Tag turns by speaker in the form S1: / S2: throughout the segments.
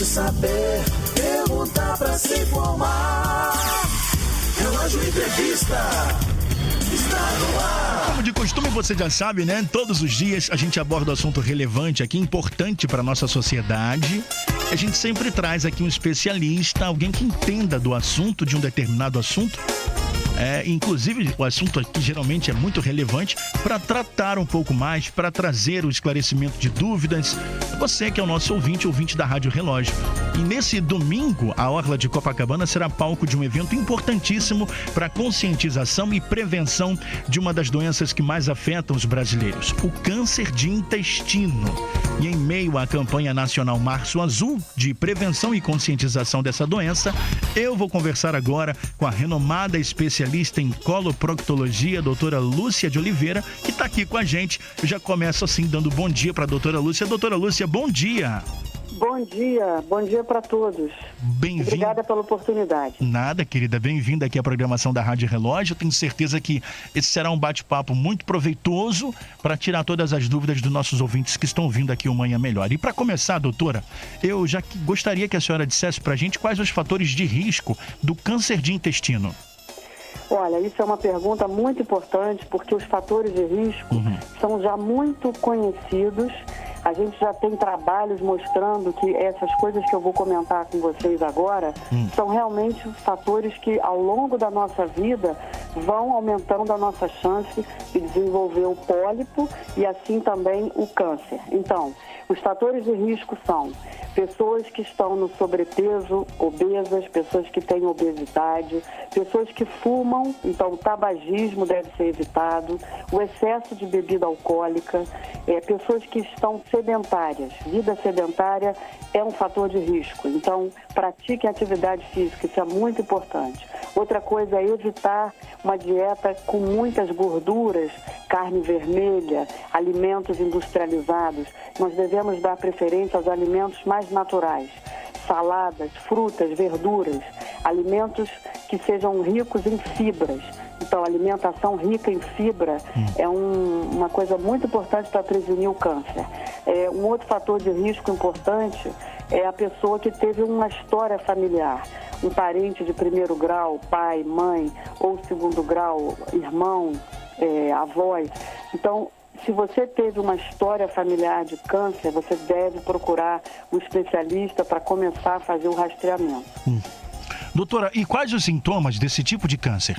S1: importante saber. Perguntar pra se informar. Relógio Entrevista. Está no ar.
S2: Como de costume, você já sabe, né? Todos os dias a gente aborda um assunto relevante aqui, importante para nossa sociedade. A gente sempre traz aqui um especialista, alguém que entenda do assunto, de um determinado assunto. Inclusive, o assunto aqui geralmente é muito relevante para tratar um pouco mais, para trazer o esclarecimento de dúvidas. Você que é o nosso ouvinte da Rádio Relógio. E nesse domingo, a Orla de Copacabana será palco de um evento importantíssimo para conscientização e prevenção de uma das doenças que mais afetam os brasileiros, o câncer de intestino. E em meio à campanha nacional Março Azul, de prevenção e conscientização dessa doença, eu vou conversar agora com a renomada especialista em coloproctologia, doutora Lúcia de Oliveira, que está aqui com a gente. Eu já começo assim, dando bom dia para a doutora Lúcia. Doutora Lúcia, bom dia.
S3: Bom dia para todos.
S2: Bem-vinda.
S3: Obrigada pela oportunidade.
S2: Nada, querida, bem-vinda aqui à programação da Rádio Relógio. Eu tenho certeza que esse será um bate-papo muito proveitoso para tirar todas as dúvidas dos nossos ouvintes que estão vindo aqui o Manhã Melhor. E para começar, doutora, eu já gostaria que a senhora dissesse para a gente quais os fatores de risco do câncer de intestino.
S3: Olha, isso é uma pergunta muito importante, porque os fatores de risco são já muito conhecidos. A gente já tem trabalhos mostrando que essas coisas que eu vou comentar com vocês agora são realmente fatores que, ao longo da nossa vida, vão aumentando a nossa chance de desenvolver o pólipo e assim também o câncer. Então, os fatores de risco são pessoas que estão no sobrepeso, obesas, pessoas que têm obesidade, pessoas que fumam, então o tabagismo deve ser evitado, o excesso de bebida alcoólica, pessoas que estão sedentárias. Vida sedentária é um fator de risco, então pratique atividade física, isso é muito importante. Outra coisa é evitar uma dieta com muitas gorduras, carne vermelha, alimentos industrializados. Nós devemos dar preferência aos alimentos mais naturais, saladas, frutas, verduras, alimentos que sejam ricos em fibras. Então, alimentação rica em fibra é uma coisa muito importante para prevenir o câncer. Um outro fator de risco importante é a pessoa que teve uma história familiar. Um parente de primeiro grau, pai, mãe, ou segundo grau, irmão, avós. Então, se você teve uma história familiar de câncer, você deve procurar um especialista para começar a fazer o rastreamento.
S2: Doutora, e quais os sintomas desse tipo de câncer?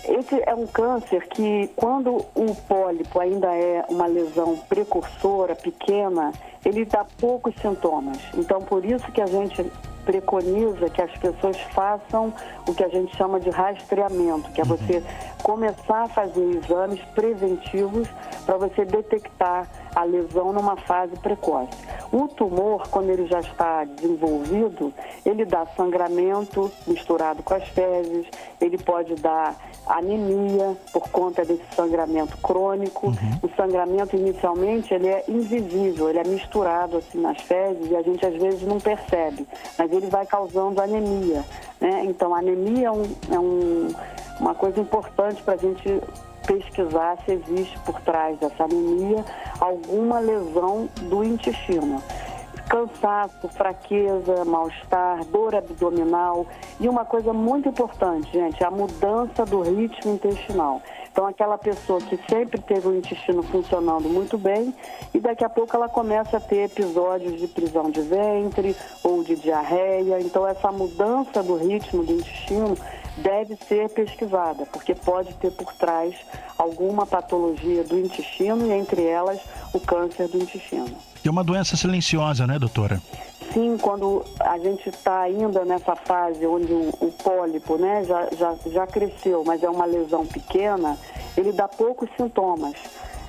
S3: Esse é um câncer que, quando o pólipo ainda é uma lesão precursora, pequena, ele dá poucos sintomas. Então, por isso que a gente preconiza que as pessoas façam o que a gente chama de rastreamento, que é você começar a fazer exames preventivos para você detectar a lesão numa fase precoce. O tumor, quando ele já está desenvolvido, ele dá sangramento misturado com as fezes, ele pode dar anemia por conta desse sangramento crônico. O sangramento, inicialmente, ele é invisível, ele é misturado assim nas fezes e a gente às vezes não percebe, mas ele vai causando anemia, né? Então, a anemia é uma coisa importante para a gente pesquisar se existe por trás dessa anemia alguma lesão do intestino. Cansaço, fraqueza, mal-estar, dor abdominal e uma coisa muito importante, gente, a mudança do ritmo intestinal. Então, aquela pessoa que sempre teve o intestino funcionando muito bem e daqui a pouco ela começa a ter episódios de prisão de ventre ou de diarreia. Então, essa mudança do ritmo do intestino deve ser pesquisada, porque pode ter por trás alguma patologia do intestino e, entre elas, o câncer do intestino.
S2: É uma doença silenciosa, né, doutora?
S3: Sim, quando a gente está ainda nessa fase onde o pólipo, né, já cresceu, mas é uma lesão pequena, ele dá poucos sintomas,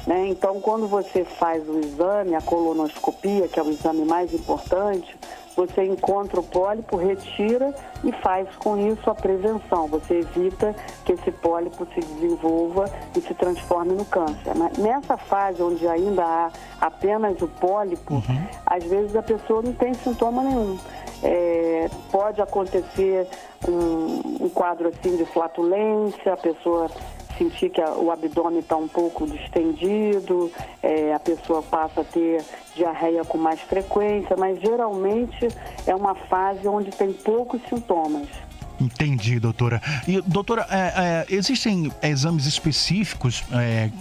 S3: né? Então, quando você faz o exame, a colonoscopia, que é o exame mais importante, você encontra o pólipo, retira e faz com isso a prevenção. Você evita que esse pólipo se desenvolva e se transforme no câncer. Nessa fase onde ainda há apenas o pólipo, às vezes a pessoa não tem sintoma nenhum. Pode acontecer um quadro assim de flatulência, a pessoa sentir que o abdômen está um pouco distendido, a pessoa passa a ter diarreia com mais frequência, mas geralmente é uma fase onde tem poucos sintomas.
S2: Entendi, doutora. E, doutora, existem exames específicos?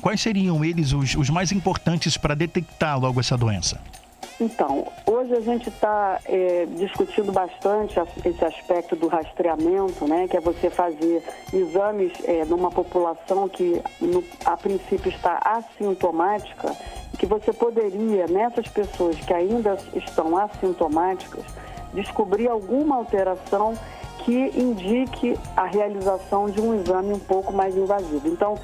S2: Quais seriam eles os mais importantes para detectar logo essa doença?
S3: Então, hoje a gente está discutindo bastante esse aspecto do rastreamento, né? Que é você fazer exames numa população que a princípio está assintomática, que você poderia, nessas pessoas que ainda estão assintomáticas, descobrir alguma alteração que indique a realização de um exame um pouco mais invasivo. Então,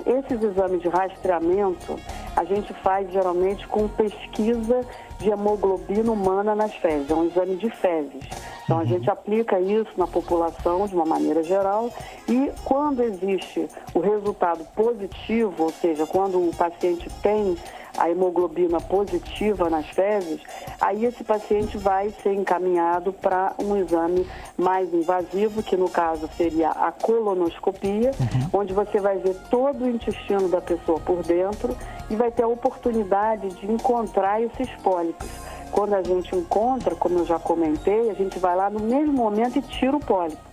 S3: esses exames de rastreamento a gente faz geralmente com pesquisa de hemoglobina humana nas fezes, é um exame de fezes. Então a gente aplica isso na população de uma maneira geral e quando existe o resultado positivo, ou seja, quando o paciente tem a hemoglobina positiva nas fezes, aí esse paciente vai ser encaminhado para um exame mais invasivo, que no caso seria a colonoscopia, onde você vai ver todo o intestino da pessoa por dentro e vai ter a oportunidade de encontrar esses pólipos. Quando a gente encontra, como eu já comentei, a gente vai lá no mesmo momento e tira o pólipo.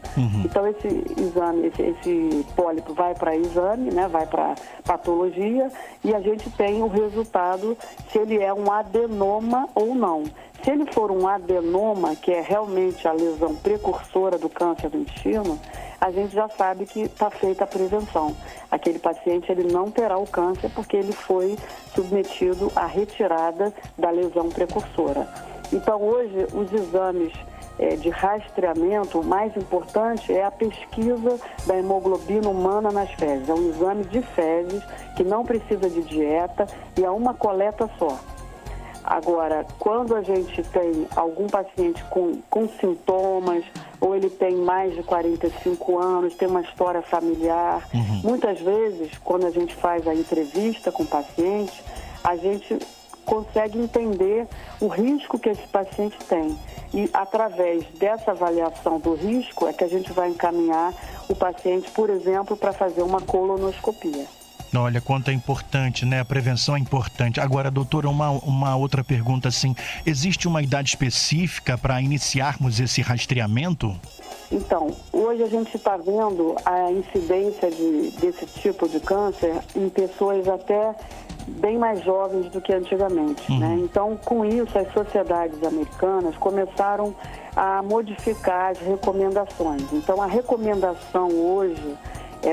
S3: Então esse exame, esse pólipo vai para exame, né, vai para patologia e a gente tem o resultado se ele é um adenoma ou não. Se ele for um adenoma, que é realmente a lesão precursora do câncer do intestino, a gente já sabe que está feita a prevenção. Aquele paciente ele não terá o câncer porque ele foi submetido à retirada da lesão precursora. Então hoje os exames de rastreamento, o mais importante é a pesquisa da hemoglobina humana nas fezes. É um exame de fezes que não precisa de dieta e é uma coleta só. Agora, quando a gente tem algum paciente com sintomas, ou ele tem mais de 45 anos, tem uma história familiar, muitas vezes, quando a gente faz a entrevista com o paciente, a gente consegue entender o risco que esse paciente tem. E através dessa avaliação do risco é que a gente vai encaminhar o paciente, por exemplo, para fazer uma colonoscopia.
S2: Olha, quanto é importante, né? A prevenção é importante. Agora, doutora, uma outra pergunta assim. Existe uma idade específica para iniciarmos esse rastreamento? Então, hoje a gente está vendo a incidência desse tipo de câncer em pessoas até bem mais jovens do que antigamente, né? Então, com isso, as sociedades americanas começaram a modificar as recomendações. Então, a recomendação hoje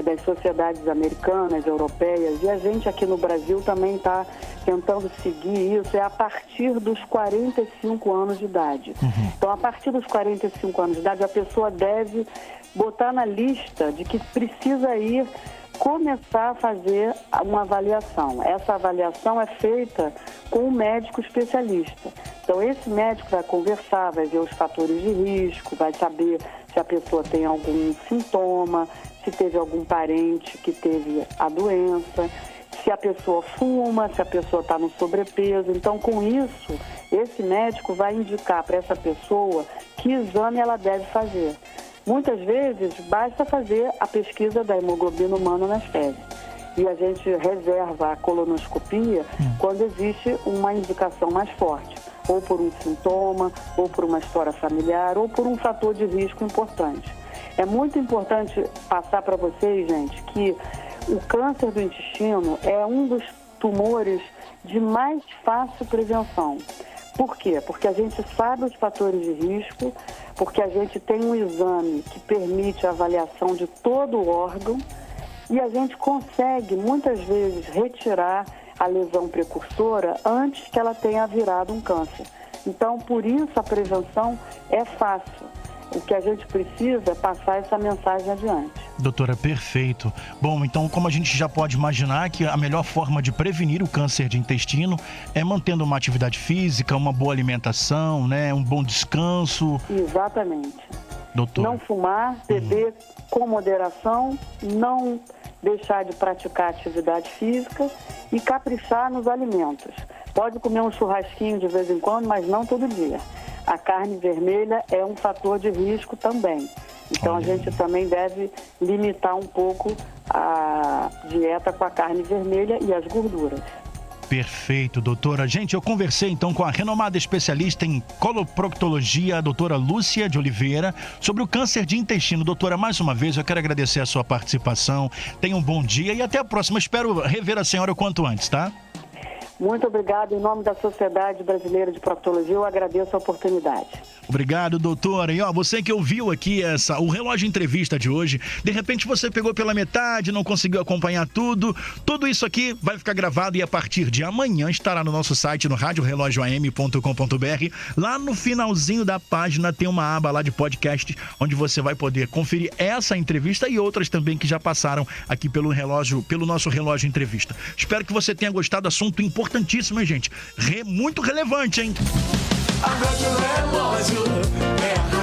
S2: das sociedades americanas, europeias, e a gente aqui no Brasil também está tentando seguir isso, é a partir dos 45 anos de idade. Então, a partir dos 45 anos de idade, a pessoa deve botar na lista de que precisa ir começar a fazer uma avaliação. Essa avaliação é feita com um médico especialista. Então, esse médico vai conversar, vai ver os fatores de risco, vai saber se a pessoa tem algum sintoma, se teve algum parente que teve a doença, se a pessoa fuma, se a pessoa está no sobrepeso. Então, com isso, esse médico vai indicar para essa pessoa que exame ela deve fazer. Muitas vezes, basta fazer a pesquisa da hemoglobina humana nas fezes. E a gente reserva a colonoscopia quando existe uma indicação mais forte, ou por um sintoma, ou por uma história familiar, ou por um fator de risco importante. É muito importante passar para vocês, gente, que o câncer do intestino é um dos tumores de mais fácil prevenção. Por quê? Porque a gente sabe os fatores de risco, porque a gente tem um exame que permite a avaliação de todo o órgão e a gente consegue, muitas vezes, retirar a lesão precursora antes que ela tenha virado um câncer. Então, por isso, a prevenção é fácil. O que a gente precisa é passar essa mensagem adiante. Doutora, perfeito. Bom, então, como a gente já pode imaginar que a melhor forma de prevenir o câncer de intestino é mantendo uma atividade física, uma boa alimentação, né, um bom descanso.
S3: Exatamente.
S2: Doutor.
S3: Não fumar, beber com moderação, não deixar de praticar atividade física e caprichar nos alimentos. Pode comer um churrasquinho de vez em quando, mas não todo dia. A carne vermelha é um fator de risco também. Então a gente também deve limitar um pouco a dieta com a carne vermelha e as gorduras.
S2: Perfeito, doutora. Gente, eu conversei então com a renomada especialista em coloproctologia, a doutora Lúcia de Oliveira, sobre o câncer de intestino. Doutora, mais uma vez, eu quero agradecer a sua participação. Tenha um bom dia e até a próxima. Espero rever a senhora o quanto antes, tá?
S3: Muito obrigado. Em nome da Sociedade Brasileira de Proctologia, eu agradeço a oportunidade.
S2: Obrigado, doutora. E você que ouviu aqui o Relógio Entrevista de hoje, de repente você pegou pela metade, não conseguiu acompanhar tudo isso aqui vai ficar gravado e a partir de amanhã estará no nosso site, no radiorelogioam.com.br. Lá no finalzinho da página tem uma aba lá de podcast, onde você vai poder conferir essa entrevista e outras também que já passaram aqui pelo nosso Relógio Entrevista. Espero que você tenha gostado, assunto importantíssimo, hein, gente? Muito relevante, hein?
S1: A Rádio Relógio é a